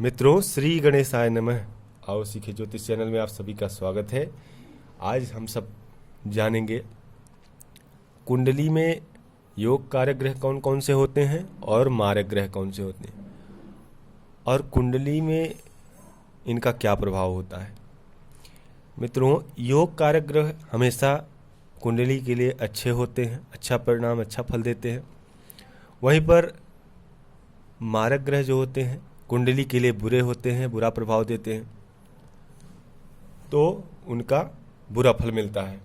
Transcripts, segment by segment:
मित्रों, श्री गणेशाय नमः। आओ सीखे ज्योतिष चैनल में आप सभी का स्वागत है। आज हम सब जानेंगे कुंडली में योग कारक ग्रह कौन कौन से होते हैं और मारक ग्रह कौन से होते हैं और कुंडली में इनका क्या प्रभाव होता है। मित्रों, योग कारक ग्रह हमेशा कुंडली के लिए अच्छे होते हैं, अच्छा परिणाम, अच्छा फल देते हैं। वहीं पर मारक ग्रह जो होते हैं कुंडली के लिए बुरे होते हैं, बुरा प्रभाव देते हैं, तो उनका बुरा फल मिलता है।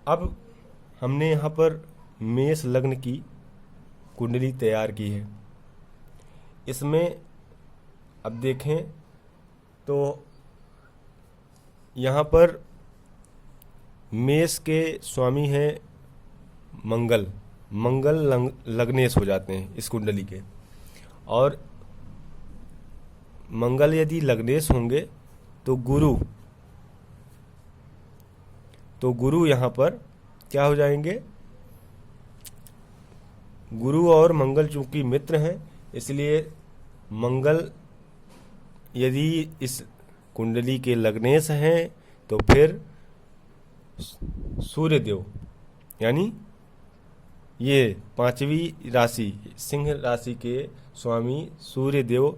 अब हमने यहाँ पर मेष लग्न की कुंडली तैयार की है। इसमें अब देखें तो यहाँ पर मेष के स्वामी हैं मंगल। मंगल लग्नेश हो जाते हैं इस कुंडली के, और मंगल यदि लग्नेश होंगे तो गुरु यहाँ पर क्या हो जाएंगे। गुरु और मंगल चूंकि मित्र हैं, इसलिए मंगल यदि इस कुंडली के लग्नेश हैं तो फिर सूर्यदेव यानी ये पांचवी राशि सिंह राशि के स्वामी सूर्यदेव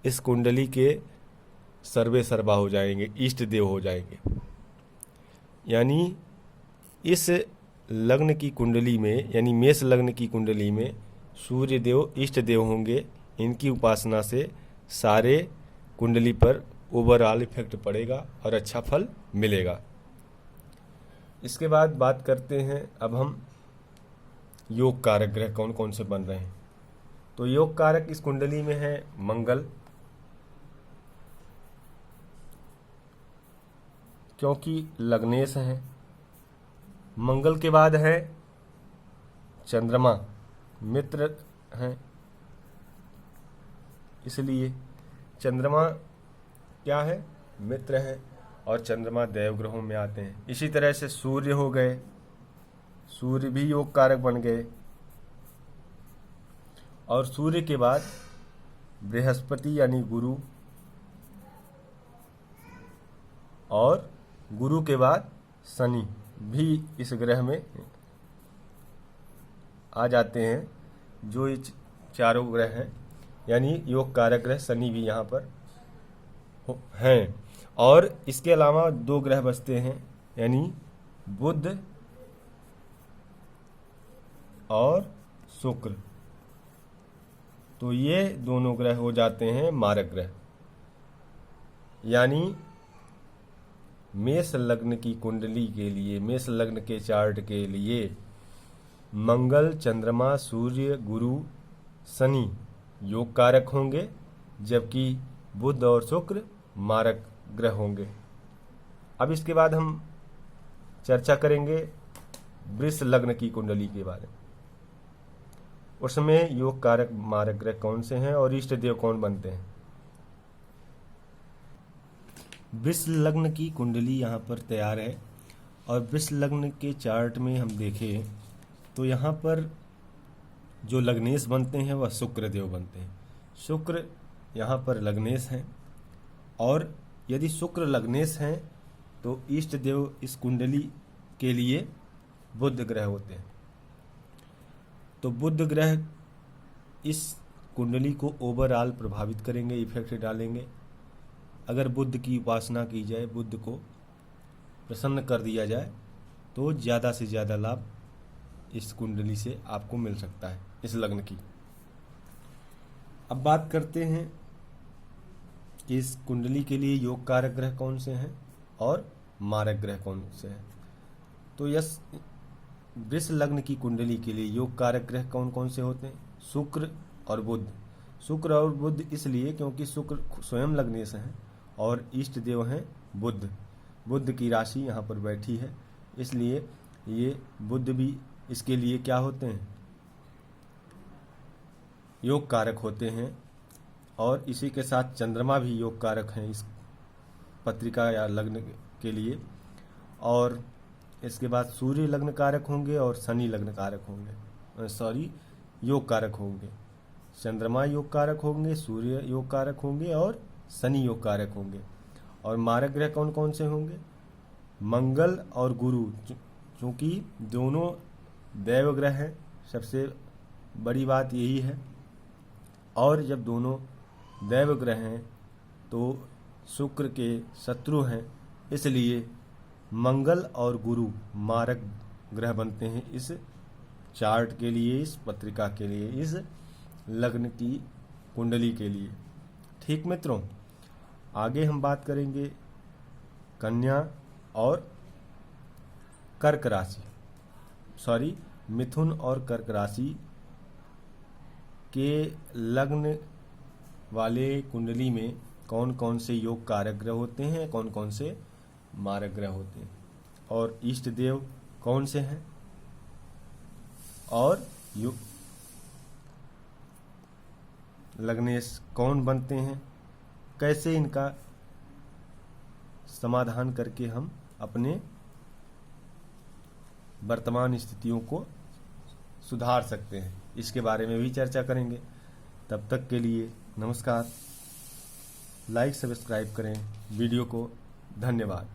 इस कुंडली के सर्वे सर्वा हो जाएंगे, इष्ट देव हो जाएंगे। यानी इस लग्न की कुंडली में, यानी मेष लग्न की कुंडली में सूर्यदेव इष्ट देव होंगे। इनकी उपासना से सारे कुंडली पर ओवरऑल इफेक्ट पड़ेगा और अच्छा फल मिलेगा। इसके बाद बात करते हैं अब हम योग कारक ग्रह कौन कौन से बन रहे हैं। तो योग कारक इस कुंडली में है मंगल, क्योंकि लग्नेश हैं। मंगल के बाद है चंद्रमा, मित्र हैं, इसलिए चंद्रमा क्या है, मित्र हैं, और चंद्रमा देवग्रहों में आते हैं। इसी तरह से सूर्य हो गए, सूर्य भी योग कारक बन गए। और सूर्य के बाद बृहस्पति यानी गुरु, और गुरु के बाद शनि भी इस ग्रह में आ जाते हैं। जो ये चारों ग्रह हैं, यानी योग कारक ग्रह शनि भी यहाँ पर हैं। और इसके अलावा दो ग्रह बचते हैं, यानी बुध और शुक्र। तो ये दोनों ग्रह हो जाते हैं मारक ग्रह। यानी मेष लग्न की कुंडली के लिए, मेष लग्न के चार्ट के लिए मंगल, चंद्रमा, सूर्य, गुरु, शनि योग कारक होंगे, जबकि बुध और शुक्र मारक ग्रह होंगे। अब इसके बाद हम चर्चा करेंगे वृष लग्न की कुंडली के बारे में। उसमें योग कारक मारक ग्रह कौन से हैं और इष्ट देव कौन बनते हैं। वृष लग्न की कुंडली यहाँ पर तैयार है, और वृष लग्न के चार्ट में हम देखें तो यहाँ पर जो लग्नेश बनते हैं वह शुक्र देव बनते हैं। शुक्र यहाँ पर लग्नेश हैं, और यदि शुक्र लग्नेश हैं तो इष्ट देव इस कुंडली के लिए बुध ग्रह होते हैं। तो बुध ग्रह इस कुंडली को ओवरऑल प्रभावित करेंगे, इफेक्ट डालेंगे। अगर बुध की उपासना की जाए, बुध को प्रसन्न कर दिया जाए, तो ज़्यादा से ज़्यादा लाभ इस कुंडली से आपको मिल सकता है, इस लग्न की। अब बात करते हैं कि इस कुंडली के लिए योग कारक ग्रह कौन से हैं और मारक ग्रह कौन से हैं। तो यस वृष लग्न की कुंडली के लिए योग कारक ग्रह कौन कौन से होते हैं, शुक्र और बुध। शुक्र और बुध इसलिए क्योंकि शुक्र स्वयं लग्नेश हैं और इष्ट देव हैं बुध। बुध की राशि यहाँ पर बैठी है, इसलिए ये बुध भी इसके लिए क्या होते हैं, योग कारक होते हैं। और इसी के साथ चंद्रमा भी योग कारक हैं इस पत्रिका या लग्न के लिए। और इसके बाद सूर्य लग्न कारक होंगे और शनि लग्न कारक होंगे, योग कारक होंगे। चंद्रमा योग कारक होंगे, सूर्य योग कारक होंगे और शनि योग कारक होंगे। और मारक ग्रह कौन कौन से होंगे? मंगल और गुरु, चूँकि दोनों दैव ग्रह हैं, सबसे बड़ी बात यही है। और जब दोनों दैव ग्रह हैं तो शुक्र के शत्रु हैं, इसलिए मंगल और गुरु मारक ग्रह बनते हैं इस चार्ट के लिए, इस पत्रिका के लिए, इस लग्न की कुंडली के लिए। ठीक मित्रों, आगे हम बात करेंगे कन्या और कर्क राशि, मिथुन और कर्क राशि के लग्न वाले कुंडली में कौन कौन से योग कारक ग्रह होते हैं, कौन कौन से मारक ग्रह होते हैं, और इष्ट देव कौन से हैं, और लग्नेश कौन बनते हैं, कैसे इनका समाधान करके हम अपने वर्तमान स्थितियों को सुधार सकते हैं, इसके बारे में भी चर्चा करेंगे। तब तक के लिए नमस्कार। लाइक सब्सक्राइब करें वीडियो को। धन्यवाद।